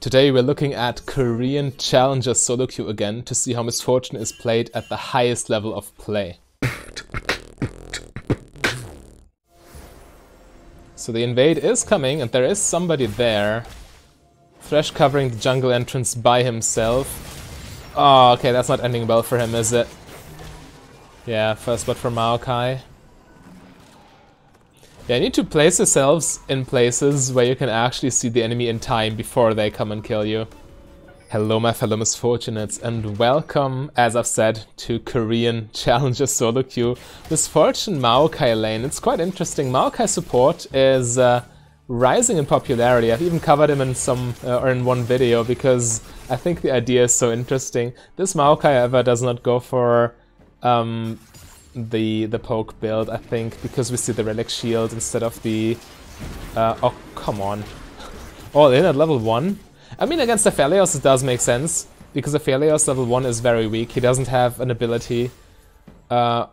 Today we're looking at Korean Challenger solo queue again to see how Misfortune is played at the highest level of play. So the invade is coming and there is somebody there. Thresh covering the jungle entrance by himself. Oh, okay, that's not ending well for him, is it? Yeah, first blood for Maokai. Yeah, you need to place yourselves in places where you can actually see the enemy in time before they come and kill you. Hello my fellow Misfortunates and welcome, as I've said, to Korean Challenger solo queue. Misfortune Maokai lane. It's quite interesting. Maokai support is rising in popularity. I've even covered him in in one video because I think the idea is so interesting. This Maokai, however, does not go for the poke build, I think, because we see the relic shield instead of the oh, come on. All in at level 1? I mean, against Aphelios it does make sense, because Aphelios level 1 is very weak. He doesn't have an ability on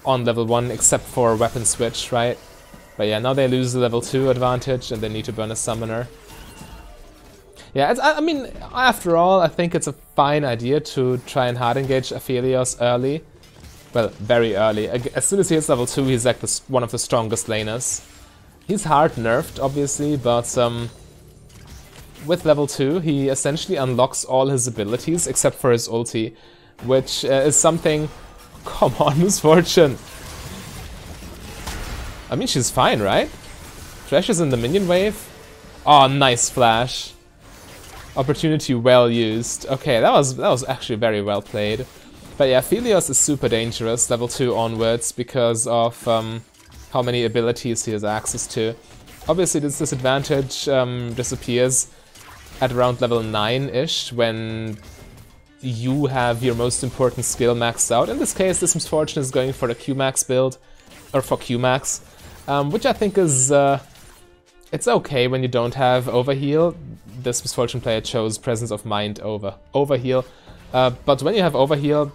level 1 except for weapon switch, right? But yeah, now they lose the level 2 advantage and they need to burn a summoner. Yeah, I mean, after all, I think it's a fine idea to try and hard engage Aphelios early. Well, very early. As soon as he hits level 2, he's like one of the strongest laners. He's hard nerfed, obviously, but with level 2, he essentially unlocks all his abilities except for his ulti, which is something... Come on, Misfortune! I mean, she's fine, right? Thresh is in the minion wave. Oh, nice flash. Opportunity well used. Okay, that was actually very well played. But yeah, Aphelios is super dangerous, level 2 onwards, because of how many abilities he has access to. Obviously this disadvantage disappears at around level 9-ish, when you have your most important skill maxed out. In this case, this Misfortune is going for the Q-Max build, or for Q-Max, which I think is... it's okay when you don't have Overheal. This Misfortune player chose Presence of Mind over Overheal. But when you have Overheal,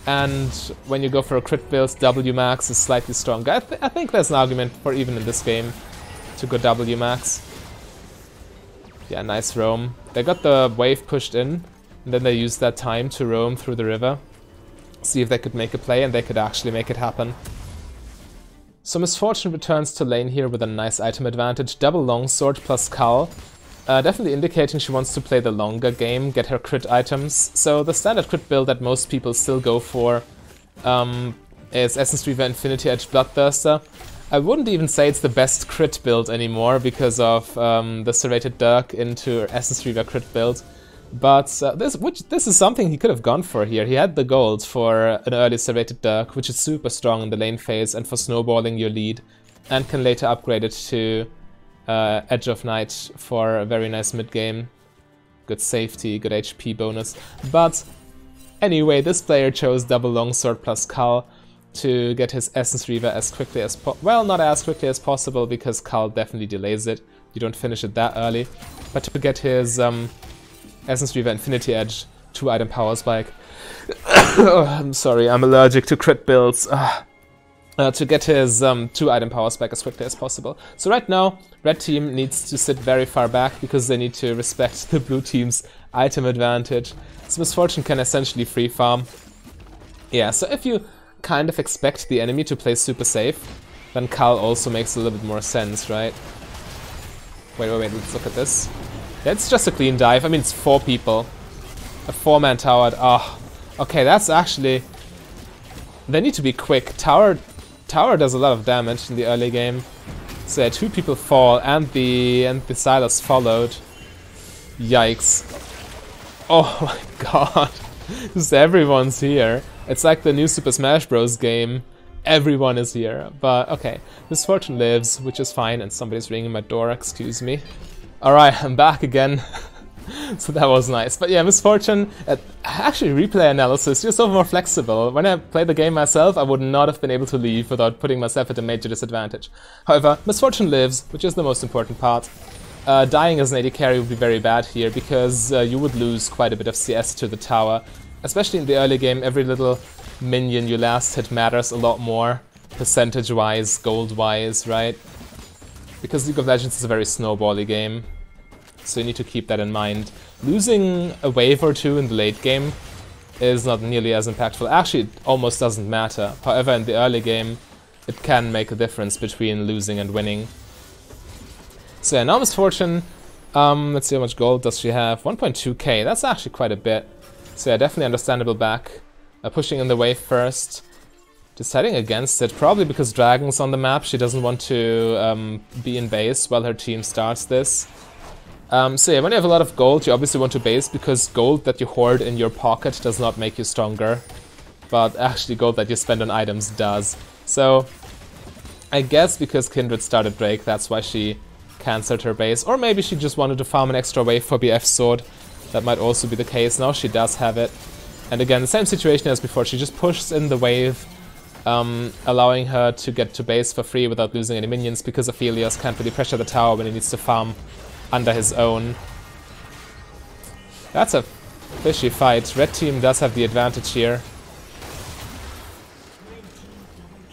and when you go for a crit build, W-Max is slightly stronger. I think there's an argument for, even in this game, to go W-Max. Yeah, nice roam. They got the wave pushed in, and then they used that time to roam through the river. See if they could make a play, and they could actually make it happen. So Misfortune returns to lane here with a nice item advantage. Double longsword plus Cull. Definitely indicating she wants to play the longer game, get her crit items. So the standard crit build that most people still go for is Essence Reaver Infinity Edge Bloodthirster. I wouldn't even say it's the best crit build anymore because of the Serrated Dirk into Essence Reaver crit build. But this is something he could have gone for here. He had the gold for an early Serrated Dirk, which is super strong in the lane phase and for snowballing your lead, and can later upgrade it to Edge of Night for a very nice mid-game. Good safety, good HP bonus. But anyway, this player chose double longsword plus Cull to get his Essence Reaver as quickly as well, not as quickly as possible, because Cull definitely delays it. You don't finish it that early. But to get his Essence Reaver Infinity Edge 2-item power spike. Oh, I'm sorry, I'm allergic to crit builds. To get his 2-item power spike as quickly as possible. So right now, red team needs to sit very far back because they need to respect the blue team's item advantage. So Misfortune can essentially free farm. Yeah, so if you kind of expect the enemy to play super safe, then Cull also makes a little bit more sense, right? Wait, let's look at this. Yeah, it's just a clean dive. I mean, it's 4 people. A 4-man tower. Oh, okay, that's actually... They need to be quick. Tower does a lot of damage in the early game. So yeah, 2 people fall and the Silas followed. Yikes. Oh my god. Just everyone's here. It's like the new Super Smash Bros. Game. Everyone is here. But okay. Misfortune lives, which is fine, and somebody's ringing my door, excuse me. Alright, I'm back again. So that was nice. But yeah, Misfortune, actually replay analysis, you're so more flexible. When I played the game myself, I would not have been able to leave without putting myself at a major disadvantage. However, Misfortune lives, which is the most important part. Dying as an AD carry would be very bad here, because you would lose quite a bit of CS to the tower. Especially in the early game, every little minion you last hit matters a lot more, percentage-wise, gold-wise, right? Because League of Legends is a very snowbally game. So you need to keep that in mind. Losing a wave or two in the late game is not nearly as impactful. Actually, it almost doesn't matter. However, in the early game, it can make a difference between losing and winning. So yeah, now Miss Fortune. Let's see how much gold does she have. 1.2k, that's actually quite a bit. So yeah, definitely understandable back. Pushing in the wave first. Deciding against it, probably because Dragon's on the map. She doesn't want to be in base while her team starts this. So yeah, when you have a lot of gold, you obviously want to base, because gold that you hoard in your pocket does not make you stronger. But actually gold that you spend on items does. So I guess because Kindred started Drake, that's why she cancelled her base. Or maybe she just wanted to farm an extra wave for BF Sword. That might also be the case. Now she does have it. And again, the same situation as before. She just pushes in the wave, allowing her to get to base for free without losing any minions, because Aphelios can't really pressure the tower when he needs to farm under his own. That's a fishy fight. Red team does have the advantage here.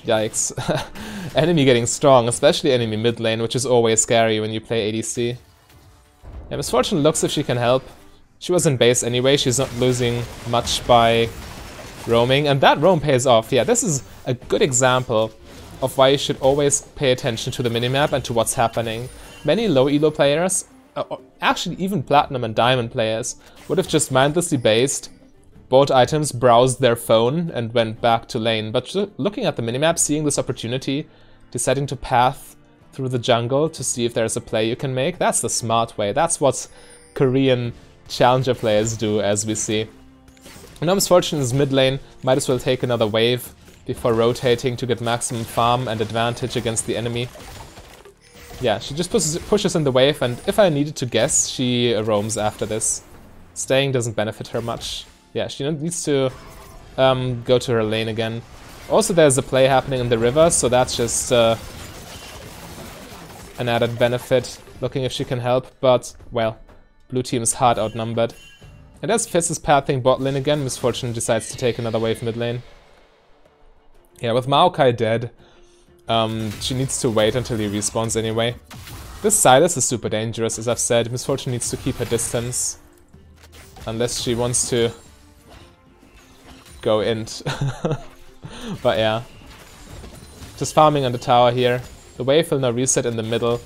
Yikes. Enemy getting strong, especially enemy mid lane, which is always scary when you play ADC. Yeah, Miss Fortune looks if she can help. She was in base anyway, she's not losing much by roaming, and that roam pays off. Yeah, this is a good example of why you should always pay attention to the minimap and to what's happening. Many low elo players, actually even platinum and diamond players, would have just mindlessly based, bought items, browsed their phone, and went back to lane. But looking at the minimap, seeing this opportunity, deciding to path through the jungle to see if there's a play you can make, that's the smart way. That's what Korean challenger players do, as we see. Now Miss Fortune is mid lane, might as well take another wave before rotating to get maximum farm and advantage against the enemy. Yeah, she just pushes in the wave, and if I needed to guess, she roams after this. Staying doesn't benefit her much. Yeah, she needs to go to her lane again. Also, there's a play happening in the river, so that's just an added benefit, looking if she can help, but, well, blue team is hard outnumbered. And as Fizz is pathing bot lane again, Miss Fortune decides to take another wave mid lane. Yeah, with Maokai dead, she needs to wait until he respawns anyway. This Silas is super dangerous, as I've said. Miss Fortune needs to keep her distance. Unless she wants to go int. But yeah. Just farming on the tower here. The wave will now reset in the middle.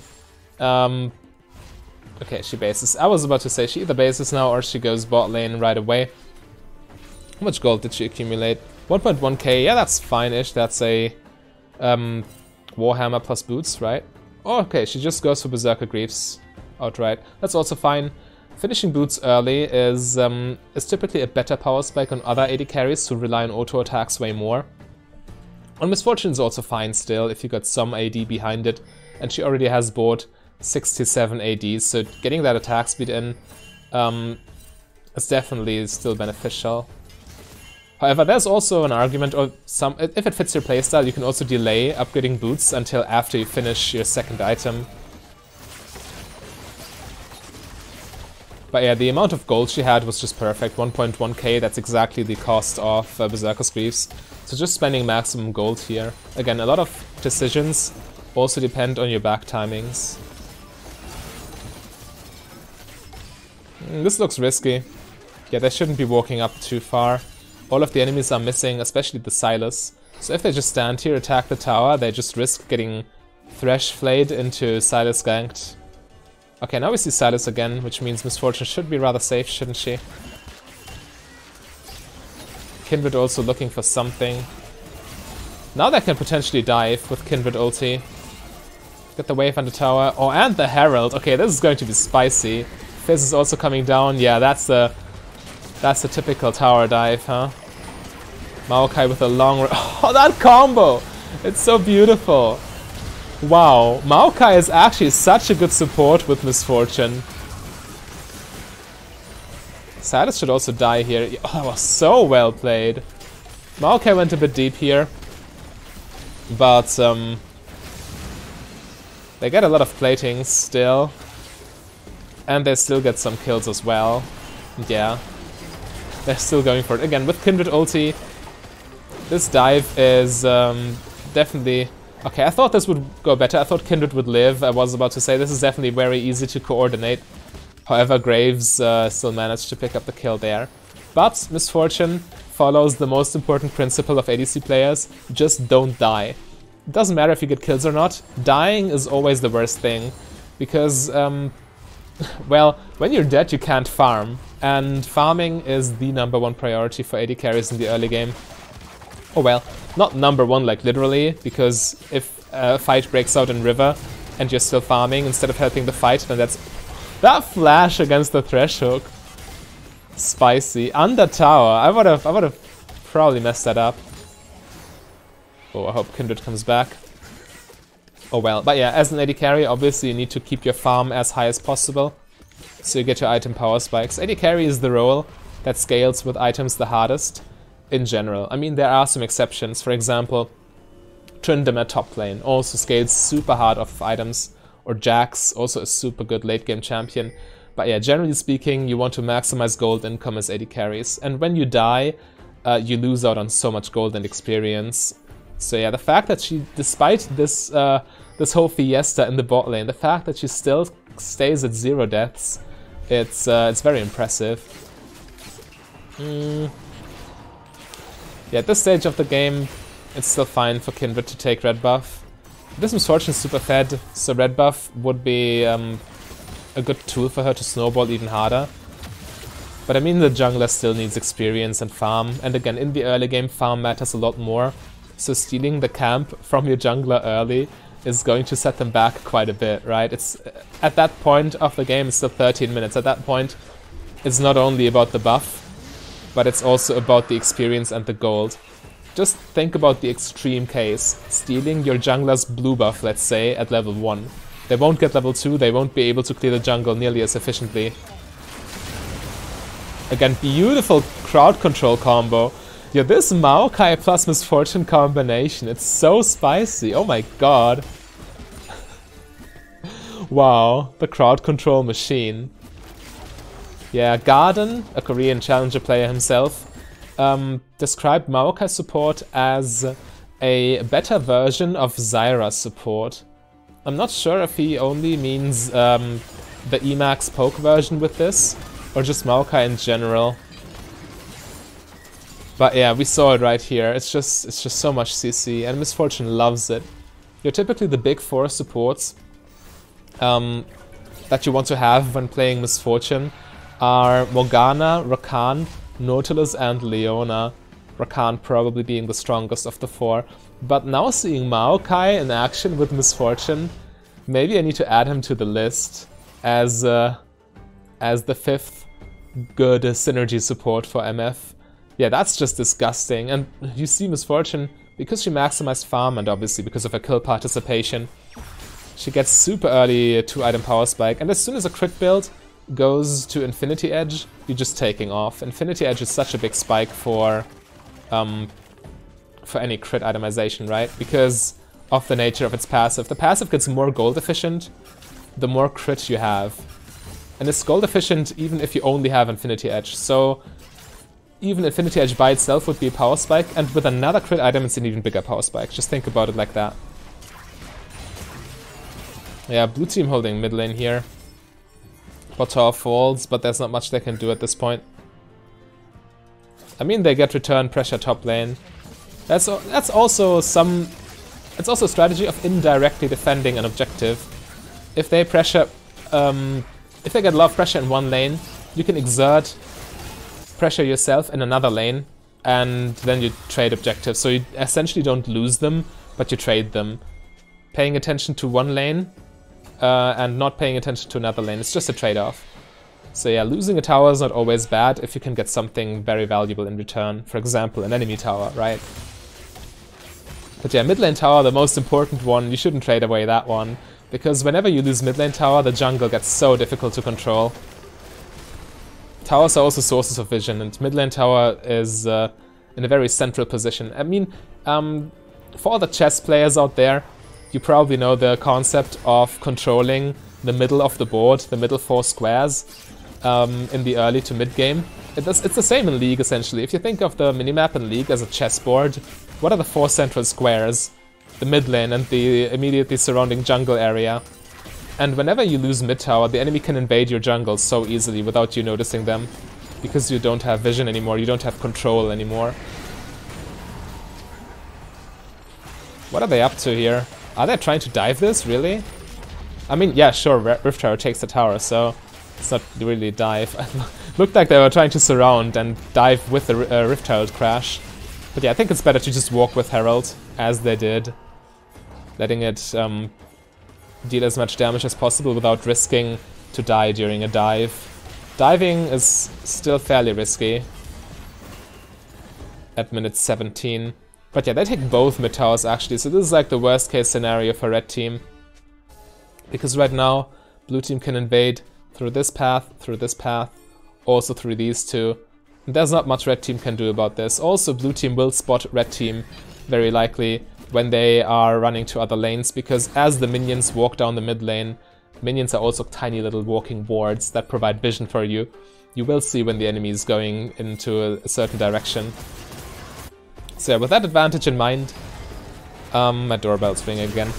Okay, she bases. I was about to say she either bases now or she goes bot lane right away. How much gold did she accumulate? 1.1k, yeah, that's fine-ish. That's a Warhammer plus boots, right? Oh, okay, she just goes for Berserker Greaves outright. That's also fine. Finishing boots early is typically a better power spike on other AD carries who rely on auto attacks way more. On Miss Fortune is also fine still if you got some AD behind it, and she already has bought 67 AD, so getting that attack speed in is definitely still beneficial. However, there's also an argument, or if it fits your playstyle, you can also delay upgrading boots until after you finish your second item. But yeah, the amount of gold she had was just perfect, 1.1k, that's exactly the cost of Berserker's Greaves. So just spending maximum gold here. Again, a lot of decisions also depend on your back timings. This looks risky. Yeah, they shouldn't be walking up too far. All of the enemies are missing, especially the Silas. So if they just stand here, attack the tower, they just risk getting Thresh flayed into Silas ganked. Okay, now we see Silas again, which means Miss Fortune should be rather safe, shouldn't she? Kindred also looking for something. Now they can potentially dive with Kindred ulti. Get the wave on the tower. Oh, and the Herald. Okay, this is going to be spicy. Fizz is also coming down. Yeah, that's the typical tower dive, huh? Maokai with a long... Oh, that combo! It's so beautiful. Wow, Maokai is actually such a good support with Miss Fortune. Silas should also die here. Oh, that was so well played. Maokai went a bit deep here. But, they get a lot of platings still. And they still get some kills as well. Yeah. They're still going for it. Again, with Kindred ulti, this dive is definitely... Okay, I thought this would go better. I thought Kindred would live. I was about to say this is definitely very easy to coordinate. However, Graves still managed to pick up the kill there. But Misfortune follows the most important principle of ADC players: just don't die. It doesn't matter if you get kills or not, dying is always the worst thing. Because, well, when you're dead you can't farm. And farming is the #1 priority for AD carries in the early game. Oh well, not #1 like literally, because if a fight breaks out in River and you're still farming instead of helping the fight, then that's... That flash against the Thresh hook. Spicy. Under tower. I would have probably messed that up. Oh, I hope Kindred comes back. Oh well. But yeah, as an AD carry, obviously you need to keep your farm as high as possible, so you get your item power spikes. AD carry is the role that scales with items the hardest in general. I mean, there are some exceptions. For example, Tryndam at top lane also scales super hard off of items. Or Jax, also a super good late game champion. But yeah, generally speaking, you want to maximize gold income as AD carries. And when you die, you lose out on so much gold and experience. So yeah, the fact that she, despite this this whole fiesta in the bot lane, the fact that she still stays at 0 deaths, it's very impressive. Yeah, at this stage of the game, it's still fine for Kindred to take red buff. This Misfortune is super fed, so red buff would be a good tool for her to snowball even harder. But I mean, the jungler still needs experience and farm, and again, in the early game, farm matters a lot more. So stealing the camp from your jungler early is going to set them back quite a bit, right? It's at that point of the game, it's still 13 minutes. At that point, it's not only about the buff, but it's also about the experience and the gold. Just think about the extreme case. Stealing your jungler's blue buff, let's say, at level 1. They won't get level 2, they won't be able to clear the jungle nearly as efficiently. Again, beautiful crowd control combo. Yeah, this Maokai plus Misfortune combination, it's so spicy, oh my god. Wow, the crowd control machine. Yeah, Garden, a Korean challenger player himself, described Maokai support as a better version of Zyra's support. I'm not sure if he only means the Emax poke version with this, or just Maokai in general. But yeah, we saw it right here. It's just so much CC, and Misfortune loves it. You're typically the big 4 supports that you want to have when playing Misfortune are Morgana, Rakan, Nautilus and Leona. Rakan probably being the strongest of the 4. But now seeing Maokai in action with Misfortune, maybe I need to add him to the list as the 5th good synergy support for MF. Yeah, that's just disgusting. And you see Misfortune, because she maximized farm and obviously because of her kill participation, she gets super early 2-item power spike, and as soon as a crit build goes to Infinity Edge, you're just taking off. Infinity Edge is such a big spike for any crit itemization, right? Because of the nature of its passive. The passive gets more gold efficient the more crit you have. And it's gold efficient even if you only have Infinity Edge. So even Infinity Edge by itself would be a power spike, and with another crit item it's an even bigger power spike. Just think about it like that. Yeah, blue team holding mid lane here. Bot tower falls, but there's not much they can do at this point. I mean, they get return pressure top lane. That's also some... It's also a strategy of indirectly defending an objective. If they pressure... if they get a lot of pressure in one lane, you can exert pressure yourself in another lane, and then you trade objectives. So you essentially don't lose them, but you trade them. Paying attention to one lane and not paying attention to another lane. It's just a trade-off. So yeah, losing a tower is not always bad if you can get something very valuable in return. For example, an enemy tower, right? But yeah, mid lane tower, the most important one, you shouldn't trade away that one. Because whenever you lose mid lane tower, the jungle gets so difficult to control. Towers are also sources of vision, and mid lane tower is in a very central position. I mean, for all the chess players out there, you probably know the concept of controlling the middle of the board, the middle 4 squares, in the early to mid game. It's the same in League, essentially. If you think of the minimap in League as a chessboard, what are the 4 central squares? The mid lane and the immediately surrounding jungle area. And whenever you lose mid tower, the enemy can invade your jungle so easily without you noticing them. Because you don't have vision anymore, you don't have control anymore. What are they up to here? Are they trying to dive this, really? I mean, yeah, sure, Rift Tower takes the tower, so it's not really a dive. Looked like they were trying to surround and dive with the Rift Herald crash. But yeah, I think it's better to just walk with Herald, as they did. Letting it deal as much damage as possible without risking to die during a dive. Diving is still fairly risky at minute 17. But yeah, they take both mid towers actually, so this is like the worst case scenario for red team. Because right now, blue team can invade through this path, also through these two. And there's not much red team can do about this. Also, blue team will spot red team very likely when they are running to other lanes, because as the minions walk down the mid lane, minions are also tiny little walking wards that provide vision for you. You will see when the enemy is going into a certain direction. So yeah, with that advantage in mind, my doorbell's ringing again.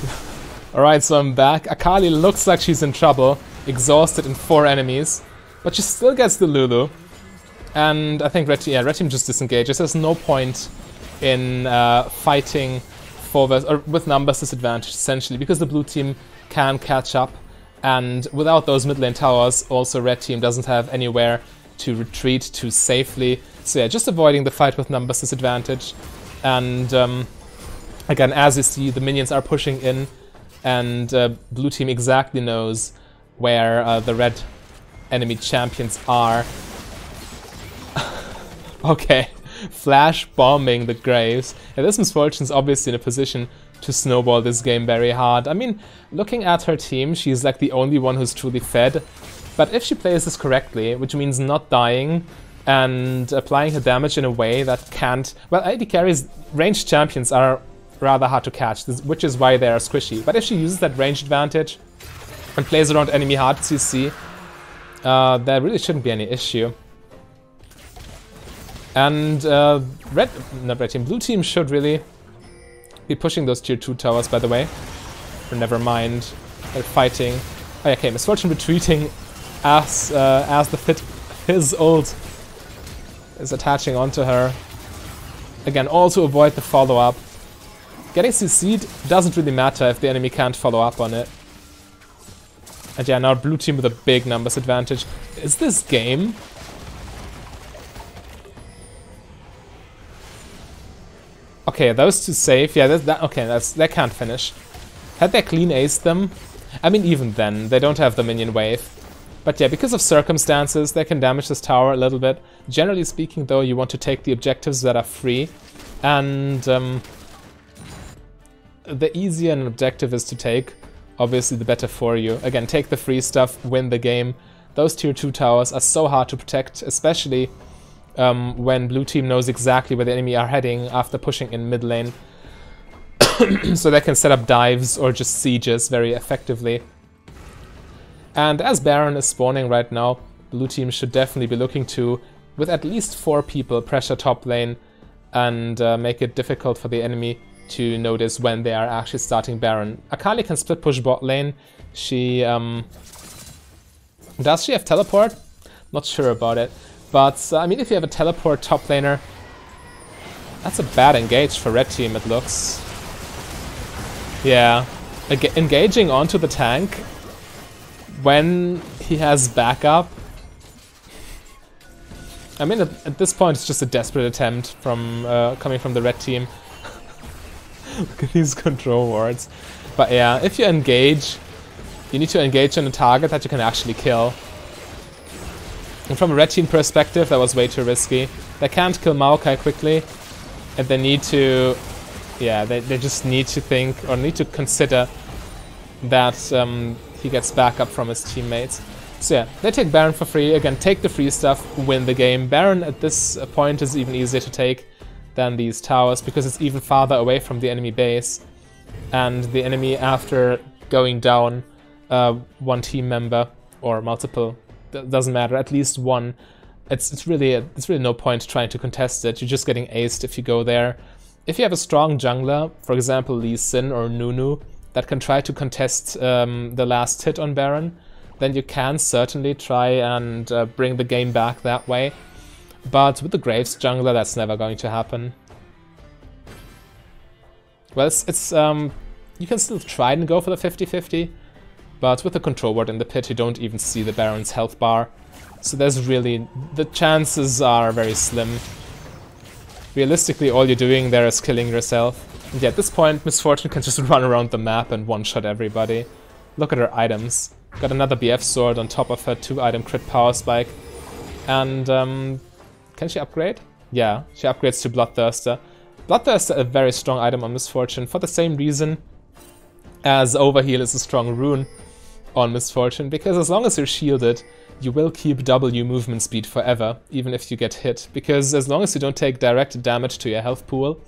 Alright, so I'm back. Akali looks like she's in trouble, exhausted in 4 enemies, but she still gets the Lulu. And I think red team just disengages. There's no point in fighting with numbers disadvantage, essentially, because the blue team can catch up. And without those mid lane towers, also red team doesn't have anywhere to retreat to safely. So yeah, just avoiding the fight with numbers disadvantage. And again, as you see, the minions are pushing in, and blue team exactly knows where the red enemy champions are. Okay, flash bombing the Graves. Yeah, this Misfortune's obviously in a position to snowball this game very hard. I mean, looking at her team, she's like the only one who's truly fed. But if she plays this correctly, which means not dying and applying her damage in a way that can't... Well, AD carries, ranged champions are rather hard to catch, which is why they are squishy. But if she uses that range advantage and plays around enemy hard CC, there really shouldn't be any issue. And blue team should really be pushing those tier 2 towers, by the way. Or never mind, they're fighting. Oh, okay, Misfortune retreating as his ult is attaching onto her. Again, all to avoid the follow-up. Getting CC'd doesn't really matter if the enemy can't follow up on it. And yeah, now blue team with a big numbers advantage. Is this game? Okay, those two safe. Yeah, they can't finish. Had they clean aced them? I mean, even then, they don't have the minion wave. But yeah, because of circumstances, they can damage this tower a little bit. Generally speaking, though, you want to take the objectives that are free. And the easier an objective is to take, obviously the better for you. Again, take the free stuff, win the game. Those tier 2 towers are so hard to protect, especially when blue team knows exactly where the enemy are heading after pushing in mid lane. So they can set up dives or just sieges very effectively. And as Baron is spawning right now, blue team should definitely be looking to, with at least 4 people, pressure top lane and make it difficult for the enemy to notice when they are actually starting Baron. Akali can split push bot lane. She does she have teleport? Not sure about it. But I mean, if you have a teleport top laner, that's a bad engage for red team, it looks. Yeah, engaging onto the tank when he has backup. I mean, at this point, it's just a desperate attempt from coming from the red team. Look at these control wards. But yeah, if you engage, you need to engage on a target that you can actually kill. And from a red team perspective, that was way too risky. They can't kill Maokai quickly, and they need to... Yeah, they just need to think, or need to consider that he gets backup from his teammates. So yeah, they take Baron for free. Again, take the free stuff, win the game. Baron at this point is even easier to take than these towers, because it's even farther away from the enemy base. And the enemy, after going down one team member, or multiple, doesn't matter, at least one, it's really no point trying to contest it. You're just getting aced if you go there. If you have a strong jungler, for example Lee Sin or Nunu, that can try to contest the last hit on Baron, then you can certainly try and bring the game back that way. But with the Graves jungler, that's never going to happen. Well, it's you can still try and go for the 50-50, but with the control ward in the pit, you don't even see the Baron's health bar. So there's really... the chances are very slim. Realistically, all you're doing there is killing yourself. And yeah, at this point, Misfortune can just run around the map and one-shot everybody. Look at her items. Got another BF sword on top of her 2-item crit power spike. And, can she upgrade? Yeah, she upgrades to Bloodthirster. Bloodthirster, a very strong item on Misfortune, for the same reason as Overheal is a strong rune on Misfortune, because as long as you're shielded, you will keep W movement speed forever, even if you get hit, because as long as you don't take direct damage to your health pool,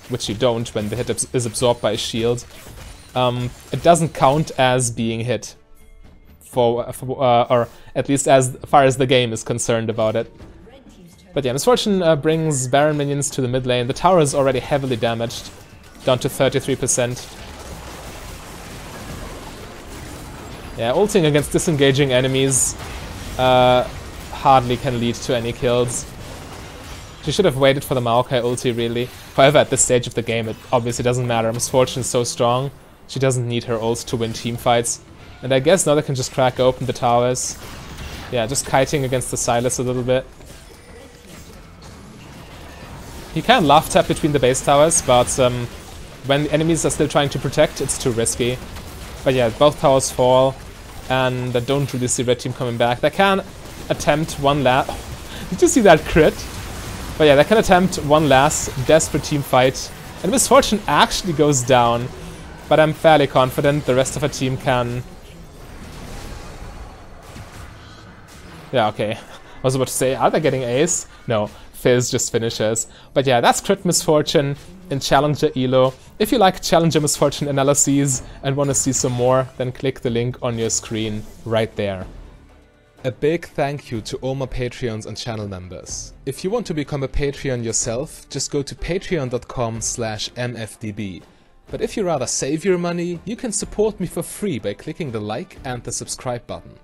which you don't when the hit is absorbed by a shield, it doesn't count as being hit, or at least as far as the game is concerned about it. But yeah, Misfortune brings Baron minions to the mid lane. The tower is already heavily damaged, down to 33%. Yeah, ulting against disengaging enemies hardly can lead to any kills. She should have waited for the Maokai ulti, really. However, at this stage of the game, it obviously doesn't matter. Misfortune is so strong, she doesn't need her ult to win teamfights. And I guess now they can just crack open the towers. Yeah, just kiting against the Sylas a little bit. You can love tap between the base towers, but when the enemies are still trying to protect, it's too risky. But yeah, both towers fall, and I don't really see red team coming back. They can attempt one last... Did you see that crit? But yeah, they can attempt one last desperate team fight, and Misfortune actually goes down. But I'm fairly confident the rest of our team can... Yeah, okay. I was about to say, are they getting ace? No. Fizz just finishes. But yeah, that's Crit Misfortune in Challenger Elo. If you like Challenger Misfortune analyses and want to see some more, then click the link on your screen right there. A big thank you to all my Patreons and channel members. If you want to become a Patreon yourself, just go to patreon.com/mfdb. But if you rather save your money, you can support me for free by clicking the like and the subscribe button.